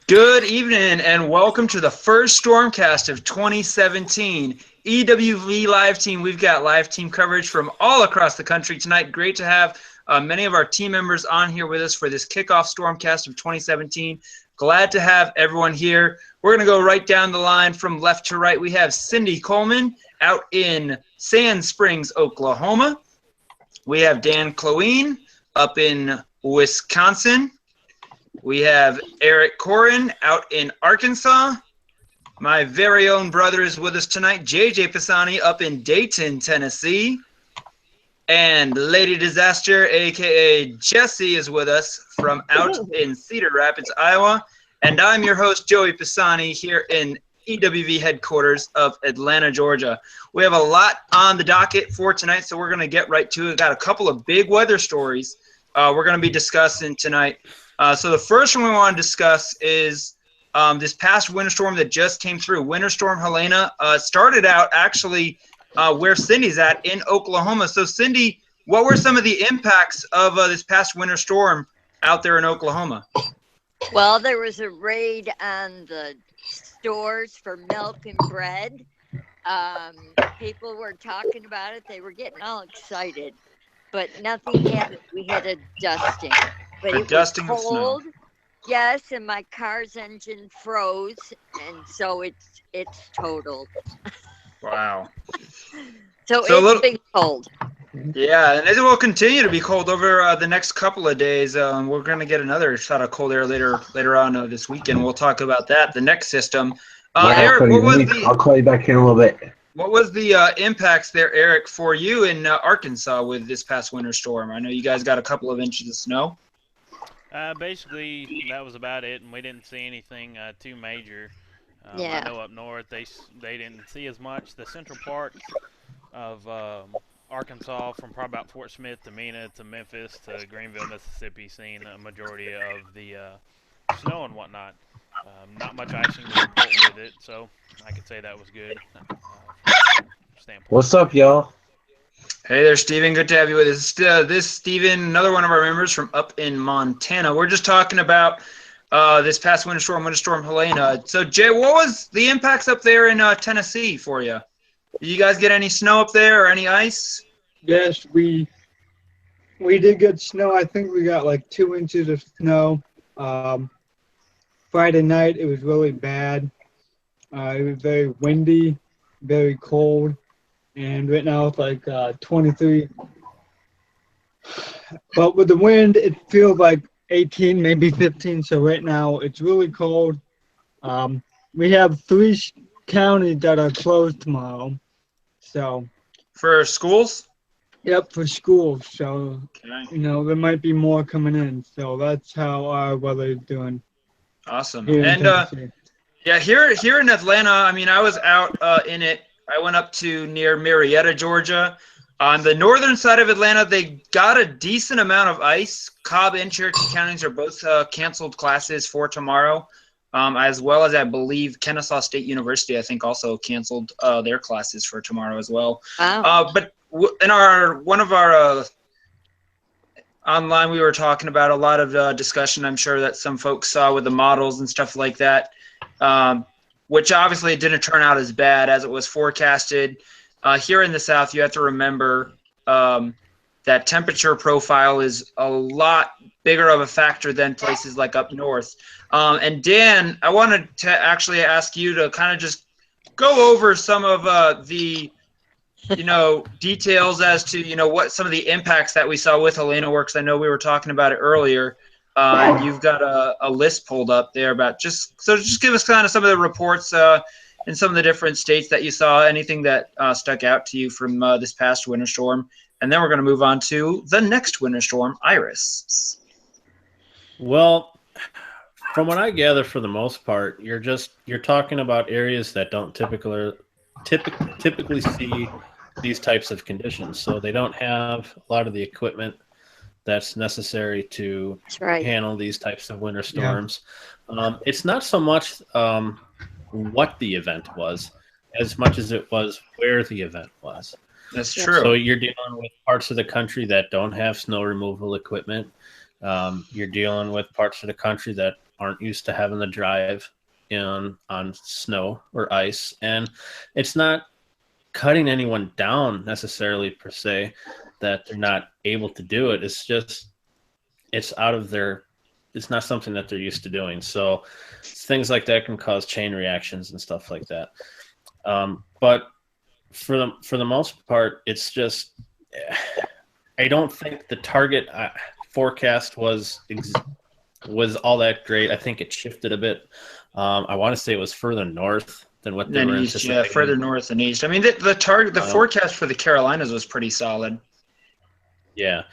Good evening and welcome to the first Stormcast of 2017. EWVLive Team, we've got live team coverage from all across the country tonight. Great to have many of our team members on here with us for this kickoff Stormcast of 2017. Glad to have everyone here. We're going to go right down the line from left to right. We have Cindy Coleman out in Sand Springs, Oklahoma. We have Dan Cloene up in Wisconsin. We have Eric Corin out in Arkansas. My very own brother is with us tonight, JJ Pisani up in Dayton, Tennessee. And Lady Disaster, a.k.a. Jessie, is with us from out in Cedar Rapids, Iowa. And I'm your host, Joey Pisani, here in EWV headquarters of Atlanta, Georgia. We have a lot on the docket for tonight, so we're going to get right to it. Got a couple of big weather stories we're going to be discussing tonight. So the first one we want to discuss is this past winter storm that just came through. Winter Storm Helena started out actually where Cindy's at in Oklahoma. So Cindy, what were some of the impacts of this past winter storm out there in Oklahoma? Well, there was a raid on the stores for milk and bread. People were talking about it. They were getting all excited, but nothing happened. We had a dusting. But it was cold, yes, and my car's engine froze, and so it's totaled. Wow. So it's been cold. Yeah, and it will continue to be cold over the next couple of days. We're going to get another shot of cold air later on this weekend. We'll talk about that, the next system. Eric, I'll call you back in a little bit. What was the impacts there, Eric, for you in Arkansas with this past winter storm? I know you guys got a couple of inches of snow. Basically, that was about it, and we didn't see anything too major. I know up north they didn't see as much. The central part of Arkansas, from probably about Fort Smith to Mena to Memphis to Greenville, Mississippi, seen a majority of the snow and whatnot. Not much icing to report with it, so I could say that was good. From that standpoint. What's up, y'all? Hey there, Steven. Good to have you with us. This Steven, another one of our members from up in Montana. We're just talking about this past winter storm Helena. So, Jay, what was the impacts up there in Tennessee for you? Did you guys get any snow up there or any ice? Yes, we did get snow. I think we got like 2 inches of snow. Friday night, it was really bad. It was very windy, very cold. And right now it's like 23. But with the wind, it feels like 18, maybe 15. So right now it's really cold. We have 3 counties that are closed tomorrow. So For schools? Yep, for schools. So, Okay. there might be more coming in. So that's how our weather is doing. Awesome. Here in And Tennessee. yeah, here in Atlanta, I mean, I was out in it. I went up to near Marietta, Georgia. On the northern side of Atlanta, they got a decent amount of ice. Cobb and Cherokee counties are both canceled classes for tomorrow, as well as I believe Kennesaw State University, I think, also canceled their classes for tomorrow as well. Wow. But in one of our online, we were talking about a lot of discussion, I'm sure, that some folks saw with the models and stuff like that. Which obviously didn't turn out as bad as it was forecasted. Here in the South, you have to remember that temperature profile is a lot bigger of a factor than places like up north. And Dan, I wanted to actually ask you to kind of just go over some of the details as to what some of the impacts that we saw with Helena works. I know we were talking about it earlier. And you've got a list pulled up there about just give us kind of some of the reports in some of the different states that you saw, anything that stuck out to you from this past winter storm. And then we're going to move on to the next winter storm, Iris. Well, from what I gather, for the most part, you're talking about areas that don't typically see these types of conditions. So they don't have a lot of the equipment that's necessary to handle these types of winter storms. Yeah. It's not so much what the event was as much as it was where the event was. That's true. So you're dealing with parts of the country that don't have snow removal equipment. You're dealing with parts of the country that aren't used to having to drive on snow or ice, and it's not cutting anyone down necessarily per se that they're not able to do it. It's just it's not something that they're used to doing. So things like that can cause chain reactions and stuff like that. But for the most part, it's just I don't think the target forecast was all that great. I think it shifted a bit. I want to say it was further north than what they were anticipating. Yeah, further north than east. I mean, the forecast for the Carolinas was pretty solid. Yeah.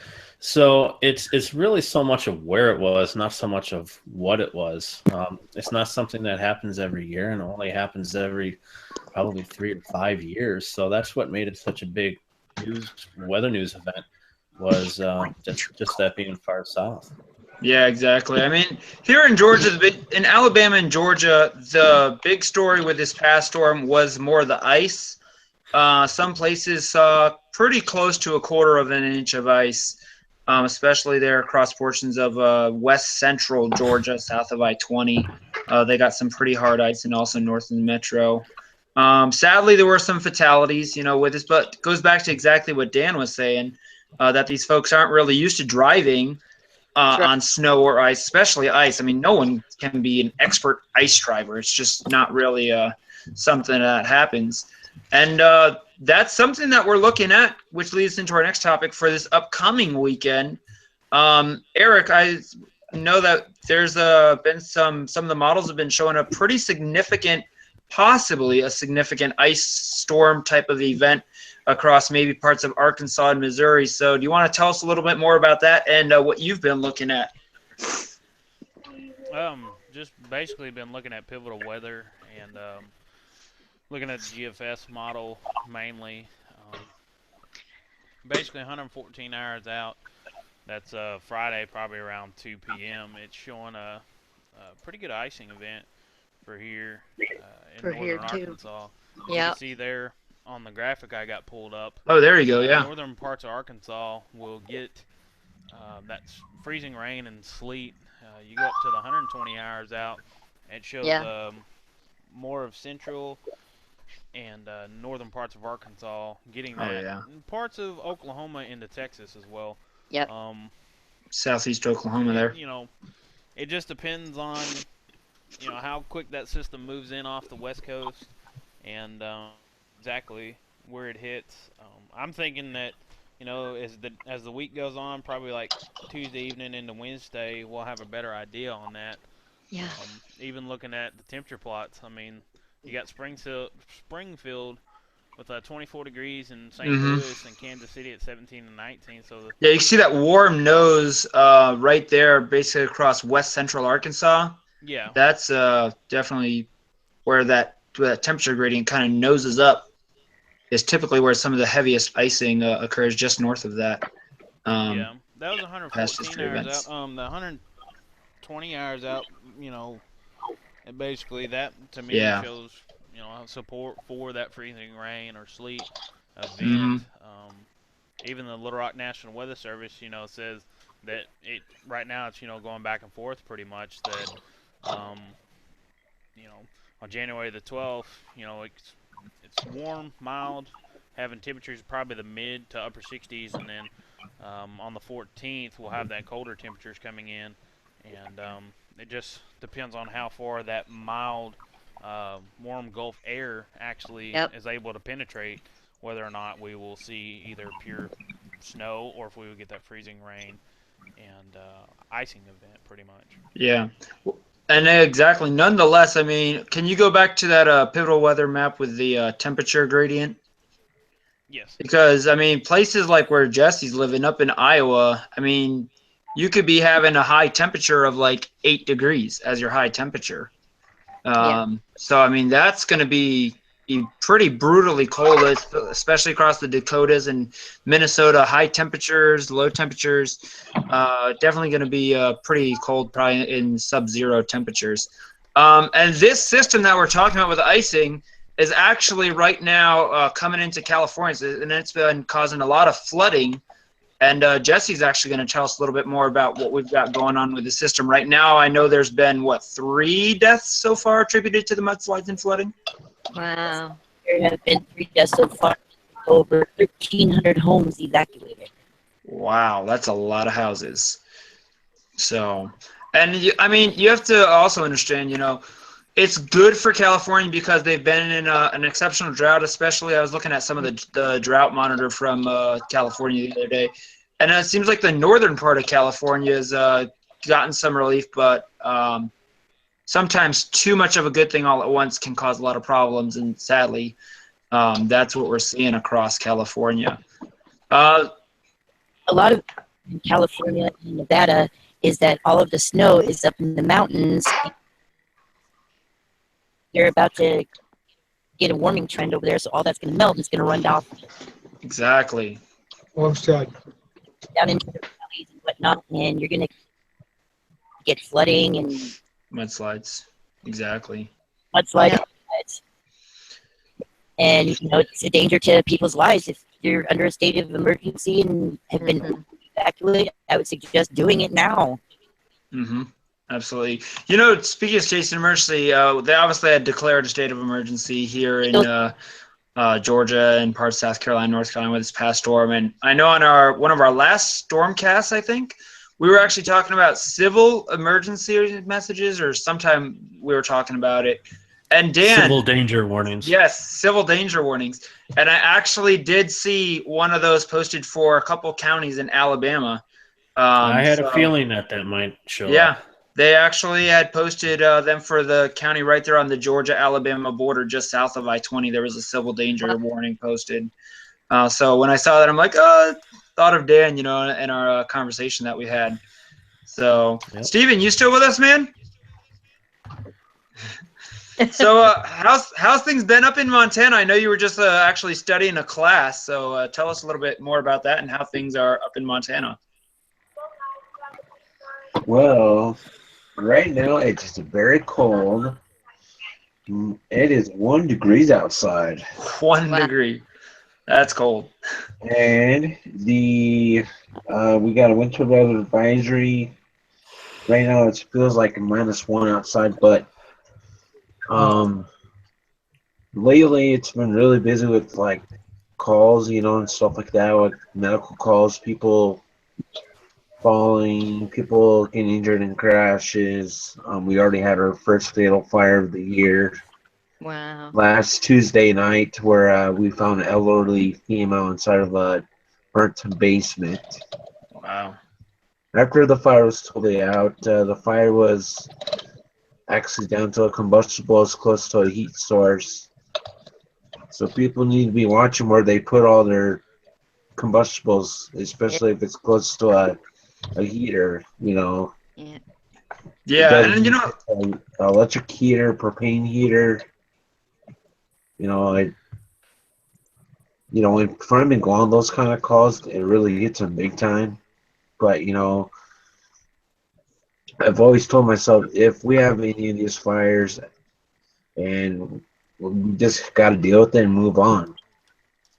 So it's really so much of where it was, not so much of what it was. It's not something that happens every year, and only happens every probably 3 to 5 years. So that's what made it such a big weather news event, was just that being far south. Yeah, exactly. I mean, here in Georgia, in Alabama and Georgia, the big story with this past storm was more the ice. Some places saw pretty close to 1/4 of an inch of ice. Especially there across portions of west central Georgia, south of I-20. They got some pretty hard ice, and also north of the metro. Sadly, there were some fatalities, with this, but it goes back to exactly what Dan was saying, that these folks aren't really used to driving on snow or ice, especially ice. I mean, no one can be an expert ice driver. It's just not really something that happens. And that's something that we're looking at, which leads into our next topic for this upcoming weekend. Eric, I know that there's been some of the models have been showing a pretty significant, possibly a significant ice storm type of event across maybe parts of Arkansas and Missouri. So do you want to tell us a little bit more about that and what you've been looking at? Just basically been looking at pivotal weather and looking at the GFS model mainly. Basically 114 hours out. That's Friday, probably around 2 p.m. It's showing a pretty good icing event for here in northern Arkansas. You can see there on the graphic I got pulled up. Oh, there you go, yeah. Northern parts of Arkansas will get that freezing rain and sleet. You go up to the 120 hours out. It shows more of central and northern parts of Arkansas getting that. Oh, yeah. And parts of Oklahoma into Texas as well. Yep. Southeast Oklahoma there. It just depends on, how quick that system moves in off the west coast and exactly where it hits. I'm thinking that, as the week goes on, probably like Tuesday evening into Wednesday, we'll have a better idea on that. Yeah. Even looking at the temperature plots, I mean, you got Springfield with 24 degrees in St. Louis and Kansas City at 17 and 19. So yeah, you can see that warm nose right there, basically across west central Arkansas. Yeah. That's definitely where that temperature gradient kind of noses up. Is typically where some of the heaviest icing occurs, just north of that. Yeah, that was 114 hours out. The 120 hours out, and basically that to me shows, support for that freezing rain or sleet event. Even the Little Rock National Weather Service, says that right now it's going back and forth pretty much. That on January the 12th, it's warm, mild, having temperatures probably the mid to upper 60s, and then on the 14th we'll have that colder temperatures coming in, and it just depends on how far that mild, warm Gulf air actually is able to penetrate, whether or not we will see either pure snow or if we will get that freezing rain and icing event pretty much. Yeah. And exactly. Nonetheless, I mean, can you go back to that pivotal weather map with the temperature gradient? Yes. Because, I mean, places like where Jesse's living up in Iowa, I mean, you could be having a high temperature of like 8 degrees as your high temperature. So, I mean, that's going to be pretty brutally cold, especially across the Dakotas and Minnesota. High temperatures, low temperatures, definitely going to be pretty cold, probably in sub-zero temperatures. And this system that we're talking about with icing is actually right now coming into California, and it's been causing a lot of flooding And Jesse's actually going to tell us a little bit more about what we've got going on with the system right now. I know there's been, 3 deaths so far attributed to the mudslides and flooding? Wow. There have been 3 deaths so far, over 1,300 homes evacuated. Wow, that's a lot of houses. So, and you have to also understand, it's good for California because they've been in an exceptional drought, especially I was looking at some of the drought monitor from California the other day, and it seems like the northern part of California has gotten some relief, but sometimes too much of a good thing all at once can cause a lot of problems, and sadly, that's what we're seeing across California. A lot of in California and Nevada is that all of the snow is up in the mountains. They're about to get a warming trend over there, so all that's going to melt and it's going to run down. Exactly. Well said. Down into the valleys and whatnot, and you're going to get flooding and Mudslides. Exactly. mudslides. And, it's a danger to people's lives. If you're under a state of emergency and have been evacuated, I would suggest doing it now. Mm-hmm. Absolutely. Speaking of states of emergency, they obviously had declared a state of emergency here in Georgia and parts of South Carolina, North Carolina with this past storm. And I know on one of our last StormCasts, I think, we were actually talking about civil emergency messages, or sometime we were talking about it. And Dan, civil danger warnings. Yes, civil danger warnings. And I actually did see one of those posted for a couple counties in Alabama. I had a feeling that might show up. Yeah. They actually had posted them for the county right there on the Georgia-Alabama border, just south of I-20. There was a civil danger warning posted. So when I saw that, I'm like, thought of Dan, in our conversation that we had. So, yep. Steven, you still with us, man? So how's things been up in Montana? I know you were just actually studying a class. So tell us a little bit more about that and how things are up in Montana. Well, right now it's very cold. It is 1 degree outside. 1 degree. That's cold. And we got a winter weather advisory. Right now it feels like a -1 outside, but lately it's been really busy with like calls, and stuff like that, with medical calls, people falling, people getting injured in crashes. We already had our first fatal fire of the year. Wow. Last Tuesday night, where we found an elderly female inside of a burnt basement. Wow. After the fire was totally out, the fire was actually down to a combustible as close to a heat source. So people need to be watching where they put all their combustibles, especially if it's close to a heater, Yeah. Yeah, and an electric heater, propane heater. When finding on those kind of calls, it really hits them big time. But I've always told myself, if we have any of these fires, and we just got to deal with it and move on.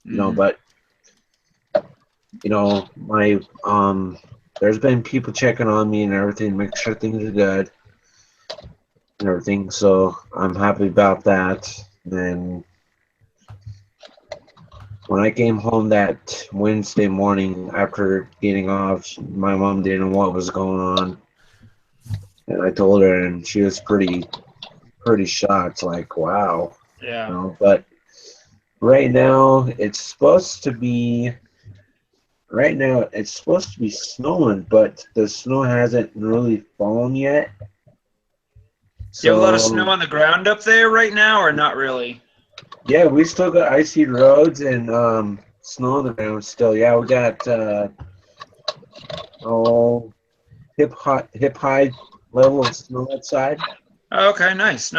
But my there's been people checking on me and everything, make sure things are good and everything. So I'm happy about that. And when I came home that Wednesday morning after getting off, my mom didn't know what was going on. And I told her, and she was pretty shocked, like, wow. Yeah. But right now it's supposed to be snowing, but the snow hasn't really fallen yet. So, you have a lot of snow on the ground up there right now, or not really? Yeah, we still got icy roads and snow on the ground still. Yeah, we got hip high level of snow outside. Okay, nice.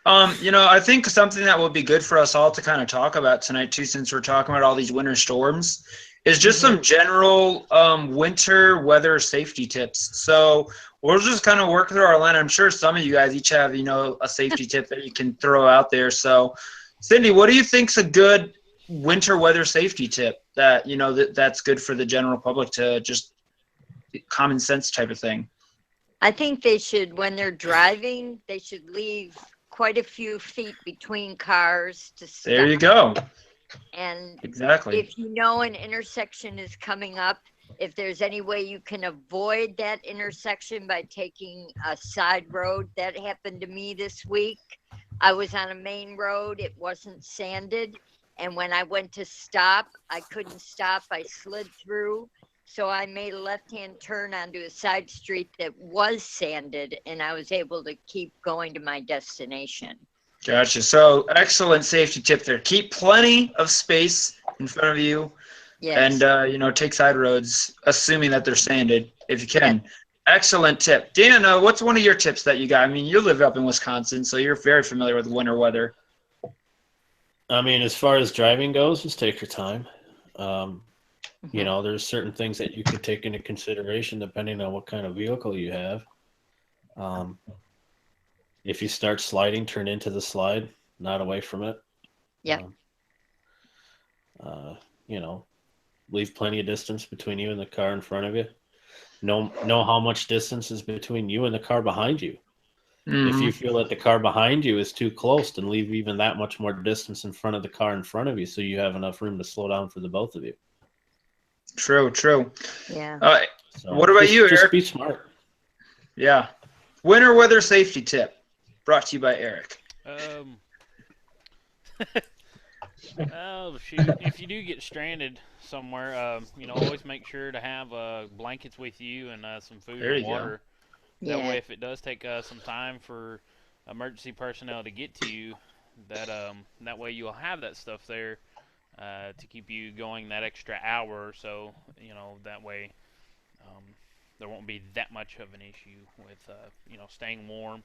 I think something that would be good for us all to kind of talk about tonight too, since we're talking about all these winter storms, is just some general winter weather safety tips. So we'll just kind of work through our line. I'm sure some of you guys each have, a safety tip that you can throw out there. So, Cindy, what do you think's a good winter weather safety tip that, that's good for the general public to just common sense type of thing? I think they should, when they're driving, they should leave quite a few feet between cars to stop. There you go. And exactly. if you know an intersection is coming up, if there's any way you can avoid that intersection by taking a side road. That happened to me this week. I was on a main road. It wasn't sanded. And when I went to stop, I couldn't stop. I slid through. So I made a left-hand turn onto a side street that was sanded, and I was able to keep going to my destination. Gotcha. So excellent safety tip there. Keep plenty of space in front of you. Yes. And, take side roads, assuming that they're sanded, if you can. Yeah. Excellent tip. Dan, what's one of your tips that you got? I mean, you live up in Wisconsin, so you're very familiar with winter weather. I mean, as far as driving goes, just take your time. There's certain things that you could take into consideration depending on what kind of vehicle you have. If you start sliding, turn into the slide, not away from it. Yeah. Leave plenty of distance between you and the car in front of you. Know how much distance is between you and the car behind you. Mm-hmm. If you feel that the car behind you is too close, then leave even that much more distance in front of the car in front of you so you have enough room to slow down for the both of you. True. Yeah. What about you, Eric? Just be smart. Yeah. Winter weather safety tip brought to you by Eric. Oh, shoot. If you do get stranded somewhere, always make sure to have blankets with you and some food and water. That way, if it does take some time for emergency personnel to get to you, that way you'll have that stuff there to keep you going that extra hour or so. That way there won't be that much of an issue with, staying warm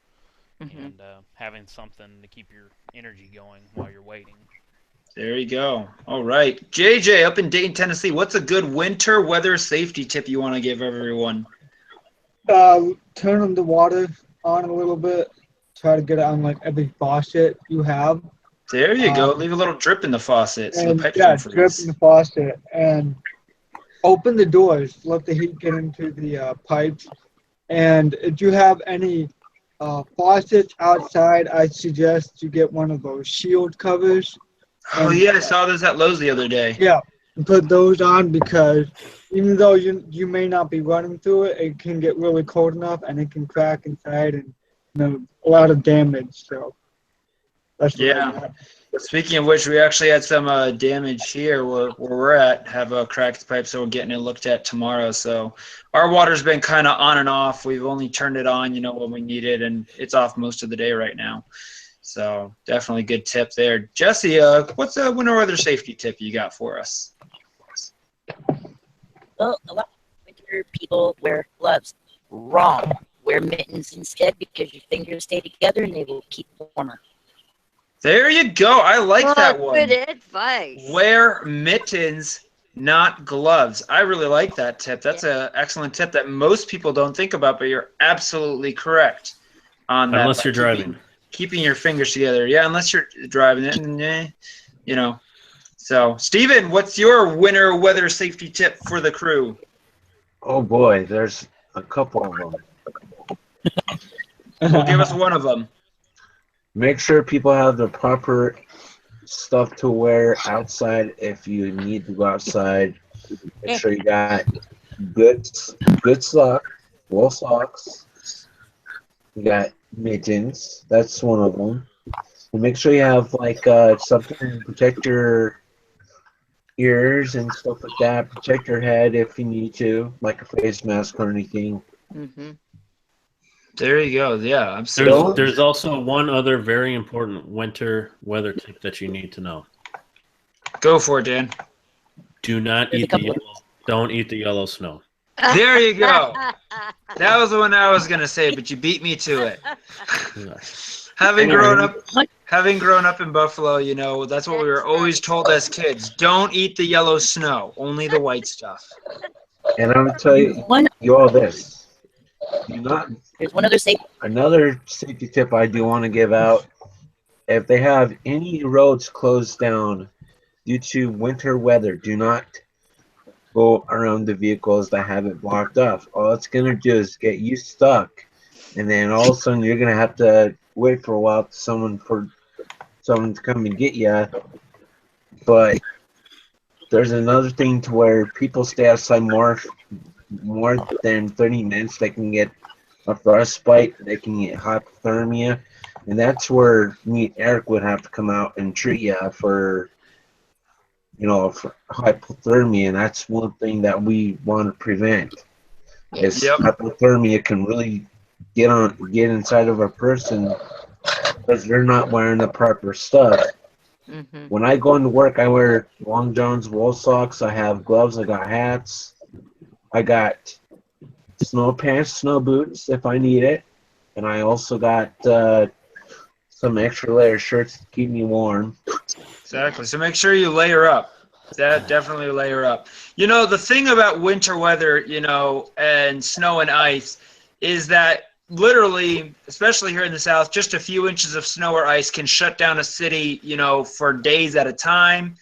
and having something to keep your energy going while you're waiting. There you go. All right. JJ, up in Dayton, Tennessee, what's a good winter weather safety tip you want to give everyone? Turn on the water on a little bit. Try to get it on like every faucet you have. There you go. Leave a little drip in the faucet. So the pipes don't drip freeze. in the faucet. And open the doors. Let the heat get into the pipes. And if you have any faucets outside, I suggest you get one of those shield covers. Oh, yeah, I saw those at Lowe's the other day. Yeah, put those on because even though you may not be running through it, it can get really cold enough and it can crack inside and a lot of damage. So that's Speaking of which, we actually had some damage here where we're at, have a cracked pipe, so we're getting it looked at tomorrow. So our water's been kind of on and off. We've only turned it on, when we need it, and it's off most of the day right now. So definitely good tip there. Jesse, what's a winter weather safety tip you got for us? Well, a lot of winter people wear gloves. Wrong. Wear mittens instead because your fingers stay together and they will keep warmer. There you go. I like that one. Good advice. Wear mittens, not gloves. I really like that tip. That's an excellent tip that most people don't think about, but you're absolutely correct on that. Unless you're driving. Keeping your fingers together. Yeah, unless you're driving it. So, Steven, what's your winter weather safety tip for the crew? Oh, boy, there's a couple of them. Well, give us one of them. Make sure people have the proper stuff to wear outside if you need to go outside. Make sure you got good socks, wool socks. You got mittens. That's one of them. And make sure you have something to protect your ears and stuff like that. Protect your head if you need to, like a face mask or anything. Mm-hmm. There you go. Yeah, absolutely. There's also one other very important winter weather tip that you need to know. Go for it, Dan. Do not don't eat the yellow snow. There you go. That was the one I was gonna say, but you beat me to it. Having grown up in Buffalo, that's what we were always told as kids. Don't eat the yellow snow, only the white stuff. And I'm gonna tell you all this. There's one other safety. Another safety tip I do want to give out. If they have any roads closed down, due to winter weather, do not go around the vehicles that have it blocked off. All it's going to do is get you stuck, and then all of a sudden you're going to have to wait for a while for someone to come and get you. But there's another thing to where people stay outside more than 30 minutes. They can get a frostbite, they can get hypothermia, and that's where me and Eric would have to come out and treat you for for hypothermia, and that's one thing that we want to prevent. Is hypothermia can really get inside of a person because they're not wearing the proper stuff. Mm-hmm. When I go into work, I wear long johns, wool socks. I have gloves. I got hats. I got snow pants, snow boots if I need it, and I also got some extra layer shirts to keep me warm. Exactly. So make sure you layer up. Definitely layer up. The thing about winter weather, and snow and ice is that literally, especially here in the South, just a few inches of snow or ice can shut down a city, for days at a time.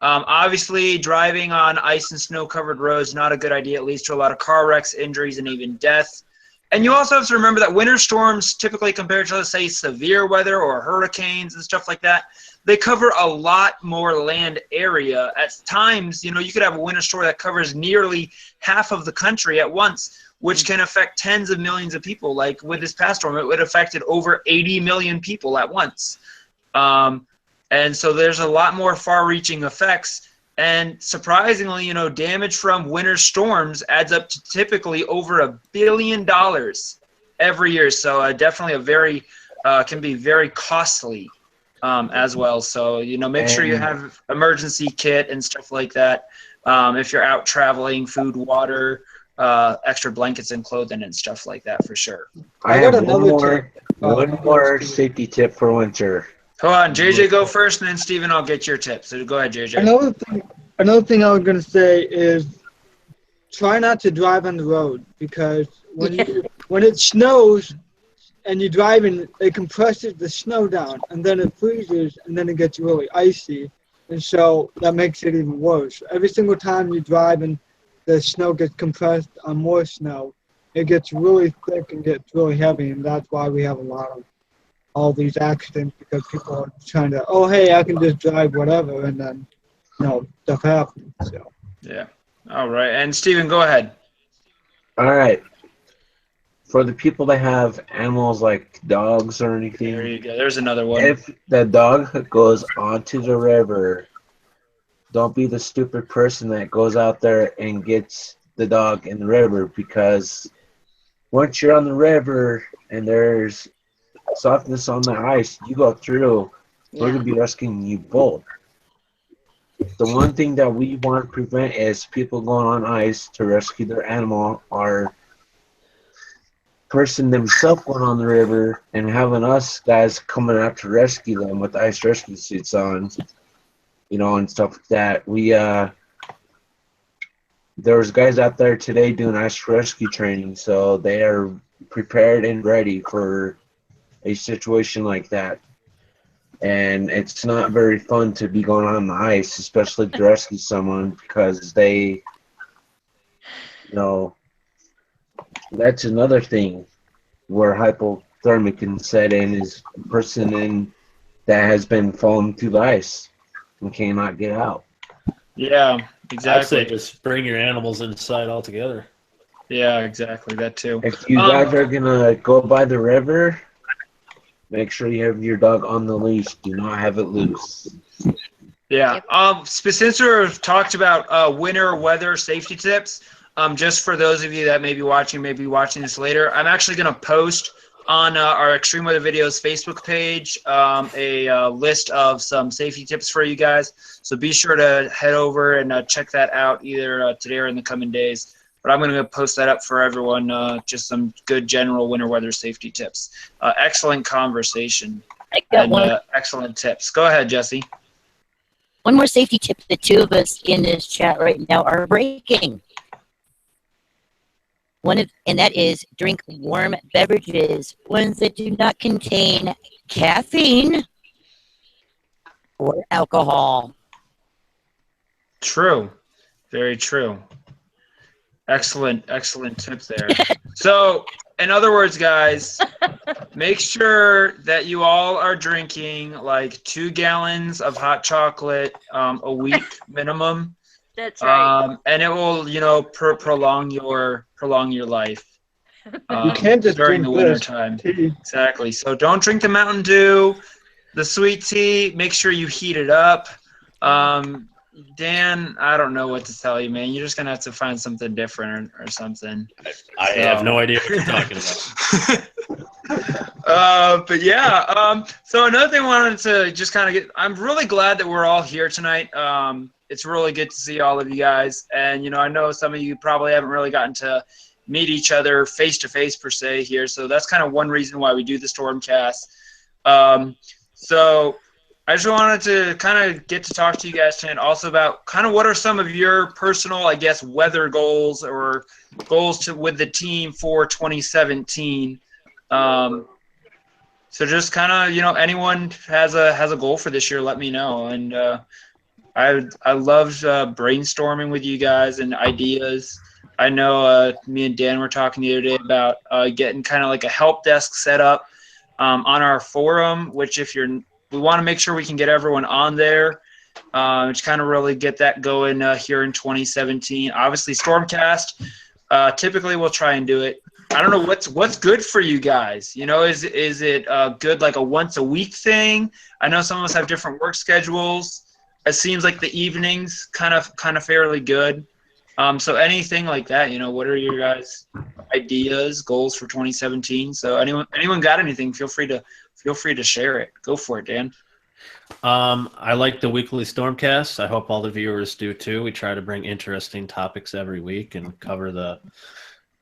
Obviously, driving on ice and snow-covered roads, not a good idea. It leads to a lot of car wrecks, injuries, and even death. And you also have to remember that winter storms, typically compared to, let's say, severe weather or hurricanes and stuff like that, they cover a lot more land area. At times, you could have a winter storm that covers nearly half of the country at once, which can affect tens of millions of people. Like with this past storm, it would have affected over 80 million people at once. And so there's a lot more far-reaching effects. And surprisingly, damage from winter storms adds up to typically over $1 billion every year. So definitely can be very costly as well. So, make sure you have emergency kit and stuff like that. If you're out traveling, food, water, extra blankets and clothing and stuff like that for sure. I have one more safety tip for winter. Hold on, JJ, go first, and then Steven, I'll get your tip. So go ahead, JJ. Another thing I was going to say is try not to drive on the road, because when it snows and you're driving, it compresses the snow down, and then it freezes, and then it gets really icy, and so that makes it even worse. Every single time you drive and the snow gets compressed on more snow, it gets really thick and gets really heavy, and that's why we have a lot of all these accidents, because people are trying to, hey, I can just drive whatever, and then, stuff happens. So. Yeah. All right. And Steven, go ahead. All right. For the people that have animals like dogs or anything. There you go. There's another one. If the dog goes onto the river, don't be the stupid person that goes out there and gets the dog in the river, because once you're on the river and there's softness on the ice, you go through, we're going to be rescuing you both. The one thing that we want to prevent is people going on ice to rescue their animal, or person themselves going on the river and having us guys coming out to rescue them with ice rescue suits on, and stuff like that. There was guys out there today doing ice rescue training, so they are prepared and ready for a situation like that. And it's not very fun to be going on the ice, especially to rescue someone, because that's another thing where hypothermia can set in, is a person that has been falling through the ice and cannot get out. Yeah, exactly. I'd say just bring your animals inside altogether. Yeah, exactly. That too. If you guys are going to go by the river, make sure you have your dog on the leash. Do not have it loose. Yeah. Since we've talked about winter weather safety tips, just for those of you that may be watching this later, I'm actually going to post on our Extreme Weather Videos Facebook page a list of some safety tips for you guys. So be sure to head over and check that out either today or in the coming days. But I'm going to post that up for everyone, just some good general winter weather safety tips. Excellent conversation and excellent tips. Go ahead, Jesse. One more safety tip the two of us in this chat right now are breaking. And that is drink warm beverages, ones that do not contain caffeine or alcohol. True. Very true. Excellent tip there. So, in other words, guys, make sure that you all are drinking like 2 gallons of hot chocolate a week minimum. That's right. And it will, you know, prolong your life. You can't just during drink the winter this time. tea. Exactly. So don't drink the Mountain Dew, the sweet tea. Make sure you heat it up. Dan, I don't know what to tell you, man. You're just gonna have to find something different or something. I have no idea what you're talking about. But yeah. So another thing I wanted to just kind of get. I'm really glad that we're all here tonight. It's really good to see all of you guys, and you know, I know some of you probably haven't really gotten to meet each other face to face per se here. So that's kind of one reason why we do the Stormcast. So I just wanted to kind of get to talk to you guys tonight also about kind of what are some of your personal, I guess, weather goals or goals with the team for 2017. So just kind of, you know, anyone has a goal for this year, let me know. And I loved brainstorming with you guys and ideas. I know me and Dan were talking the other day about getting kind of like a help desk set up on our forum, which we want to make sure we can get everyone on there. Just kind of really get that going here in 2017. Obviously, Stormcast, typically we'll try and do it. I don't know what's good for you guys. You know, is it good like a once a week thing? I know some of us have different work schedules. It seems like the evenings kind of fairly good. So anything like that, you know, what are your guys' ideas, goals for 2017? So anyone got anything? Feel free to share it. Go for it, Dan. I like the weekly Stormcast. I hope all the viewers do too. We try to bring interesting topics every week and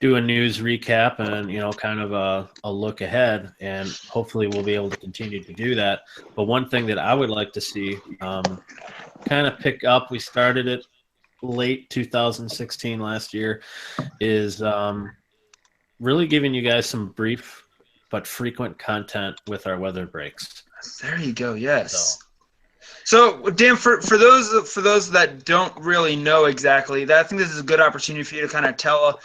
do a news recap and, you know, kind of a look ahead, and hopefully we'll be able to continue to do that. But one thing that I would like to see kind of pick up, we started it late 2016 last year, is really giving you guys some brief but frequent content with our weather breaks. There you go. Yes. So Dan, for those that don't really know exactly, I think this is a good opportunity for you to kind of tell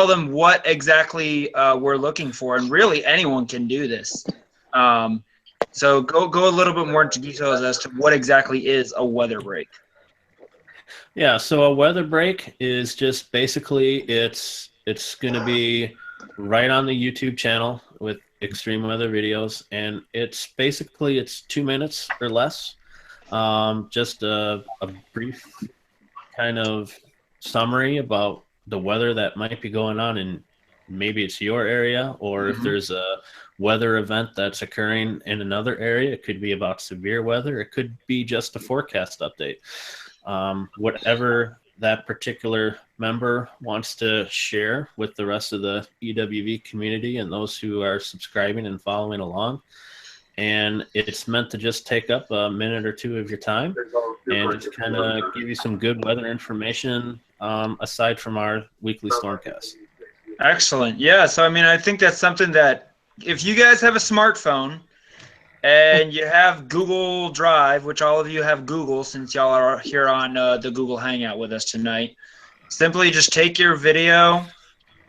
them what exactly we're looking for, and really anyone can do this. So go a little bit more into details as to what exactly is a weather break. Yeah, so a weather break is just basically it's going to be right on the YouTube channel with extreme weather videos, and it's 2 minutes or less. Just a brief kind of summary about the weather that might be going on, and maybe it's your area, or if there's a weather event that's occurring in another area. It could be about severe weather. It could be just a forecast update. Whatever that particular member wants to share with the rest of the EWV community and those who are subscribing and following along. And it's meant to just take up a minute or two of your time and just kind of give you some good weather information aside from our weekly Stormcast. Excellent. Yeah, so I mean, I think that's something that if you guys have a smartphone and you have Google Drive, which all of you have Google since y'all are here on the Google Hangout with us tonight, simply just take your video,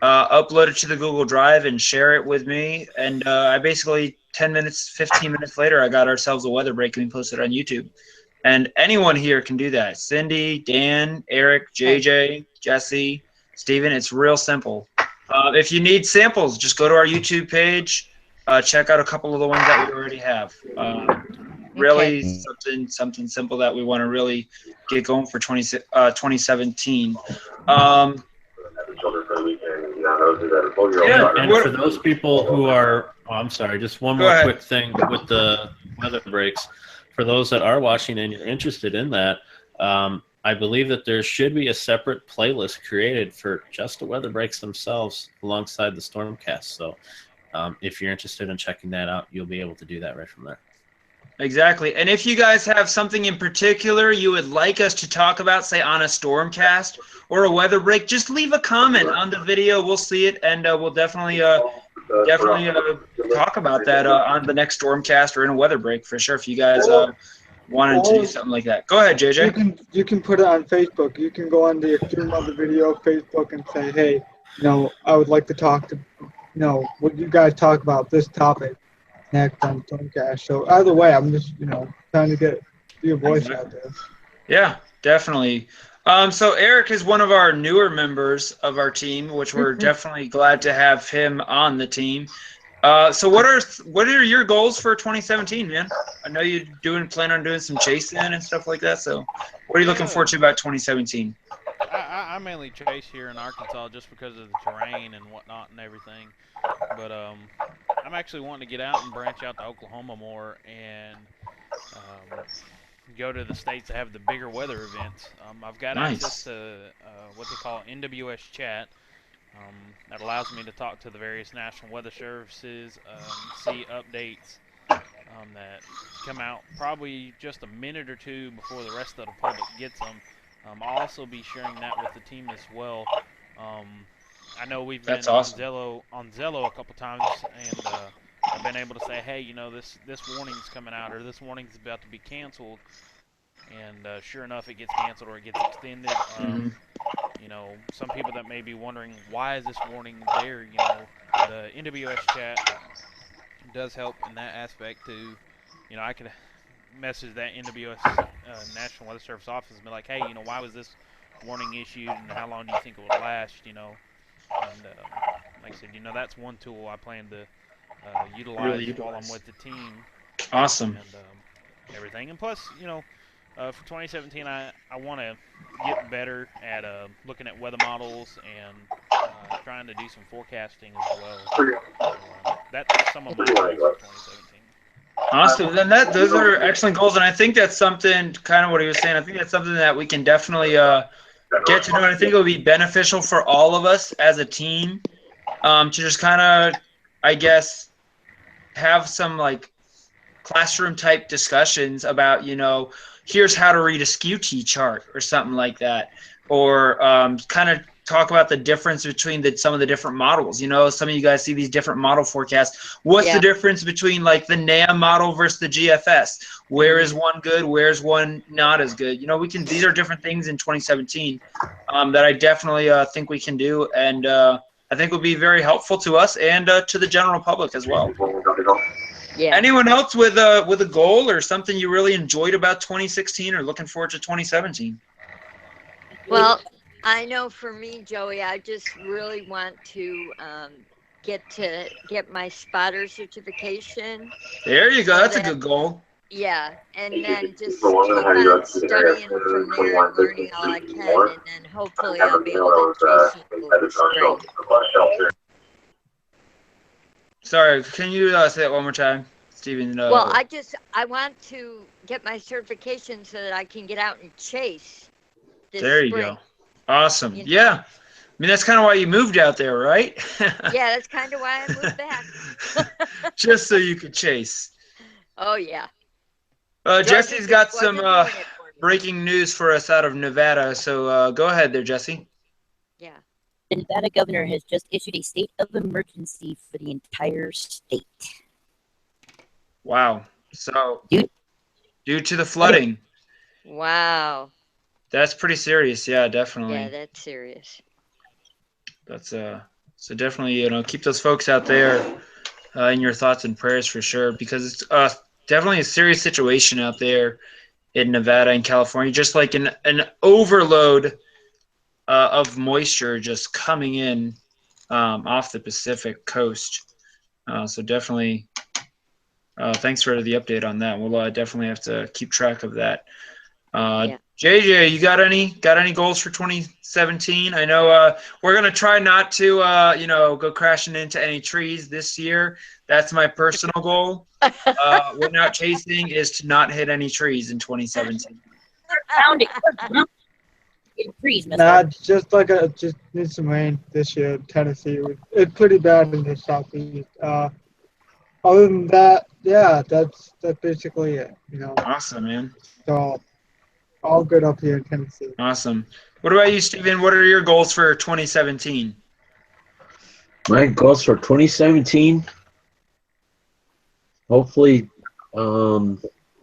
upload it to the Google Drive, and share it with me. And I basically 15 minutes later, I got ourselves a weather break and we posted it on YouTube. And anyone here can do that. Cindy, Dan, Eric, JJ, Jesse, Steven, it's real simple. If you need samples, just go to our YouTube page. Check out a couple of the ones that we already have. Really something simple that we want to really get going for 2017. And for those people who are, I'm sorry, just one more quick thing with the weather breaks. For those that are watching and you're interested in that, I believe that there should be a separate playlist created for just the weather breaks themselves alongside the Stormcast. So if you're interested in checking that out, you'll be able to do that right from there. Exactly. And if you guys have something in particular you would like us to talk about, say on a Stormcast or a weather break, just leave a comment on the video. We'll see it, and we'll definitely talk about that on the next Stormcast or in a weather break for sure. If you guys wanted to do something like that. Go ahead, JJ. You can put it on Facebook. You can go on the Extreme Other Video Facebook and say, hey, I would like to talk to, what you guys talk about this topic next on StormCast. So either way, I'm just, trying to get your voice out there. Yeah, definitely. So Eric is one of our newer members of our team, which we're definitely glad to have him on the team. So what are your goals for 2017, man? I know you plan on doing some chasing and stuff like that. So what are you looking forward to about 2017? I mainly chase here in Arkansas just because of the terrain and whatnot and everything. But I'm actually wanting to get out and branch out to Oklahoma more and go to the states that have the bigger weather events. I've got access to what they call NWS chat. That allows me to talk to the various national weather services, see updates that come out probably just a minute or two before the rest of the public gets them. I'll also be sharing that with the team as well. I know we've been on Zello a couple times, and I've been able to say, hey, this warning's coming out, or this warning's about to be canceled, and sure enough, it gets canceled or it gets extended. Some people that may be wondering, why is this warning there? The NWS chat does help in that aspect too. I could message that NWS National Weather Service office and be like, hey, why was this warning issued, and how long do you think it would last? And like I said, that's one tool I plan to utilize while I'm with the team. Awesome. And everything, and plus, for 2017, I want to get better at looking at weather models and trying to do some forecasting as well. So, that's some of my goals for 2017. Awesome. Then those are excellent goals, and I think that's something, kind of what he was saying, I think that's something that we can definitely get to know, and I think it will be beneficial for all of us as a team to just kind of, I guess, have some, classroom-type discussions about, here's how to read a skew T chart or something like that, or kind of talk about the difference between some of the different models. Some of you guys see these different model forecasts. What's the difference between the NAM model versus the GFS? Where is one good? Where's one not as good? These are different things in 2017 that I definitely think we can do, and I think will be very helpful to us and to the general public as well. Yeah. Anyone else with a goal or something you really enjoyed about 2016 or looking forward to 2017? Well, I know for me, Joey, I just really want to get my spotter certification. There you go. That's a good goal. Yeah, and then just keep on studying from there and learning all I can, and then hopefully I'll be able to chase you over spring. Sorry, can you say that one more time, Steven? Well, I want to get my certification so that I can get out and chase this spring. There you go. Awesome. Yeah. I mean, that's kind of why you moved out there, right? Yeah, that's kind of why I moved back. Just so you could chase. Oh, yeah. Jesse's got some breaking news for us out of Nevada, so go ahead there, Jesse. Yeah. The Nevada governor has just issued a state of emergency for the entire state. Wow. So, due to the flooding. Wow. That's pretty serious. Yeah, definitely. Yeah, that's serious. That's so definitely, keep those folks out there in your thoughts and prayers for sure, because it's definitely a serious situation out there in Nevada and California, just like an overload of moisture just coming in off the Pacific coast. So definitely, thanks for the update on that. We'll definitely have to keep track of that. Yeah. JJ, you got any goals for 2017? I know we're gonna try not to go crashing into any trees this year. That's my personal goal. When out chasing is to not hit any trees in 2017. Found it. Trees, just need some rain this year in Tennessee. It's pretty bad in the southeast. Other than that, yeah, that's basically it. Awesome, man. So all good up here in Tennessee. Awesome. What about you, Steven? What are your goals for 2017? My goals for 2017, hopefully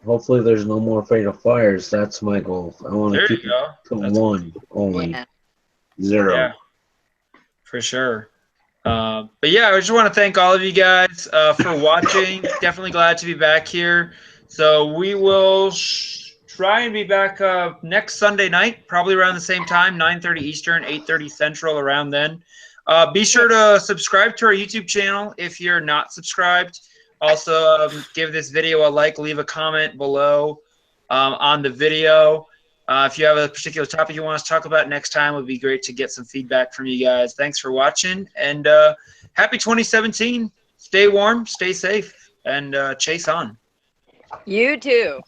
Hopefully there's no more fatal fires. That's my goal. I want to There keep you it go. to That's- 1 only. Yeah. 0. Yeah, for sure. But yeah, I just want to thank all of you guys for watching. Definitely glad to be back here. So we will try and be back next Sunday night, probably around the same time, 9:30 Eastern, 8:30 Central, around then. Be sure to subscribe to our YouTube channel if you're not subscribed. Also, give this video a like, leave a comment below on the video. If you have a particular topic you want us to talk about next time, it would be great to get some feedback from you guys. Thanks for watching, and happy 2017. Stay warm, stay safe, and chase on. You too.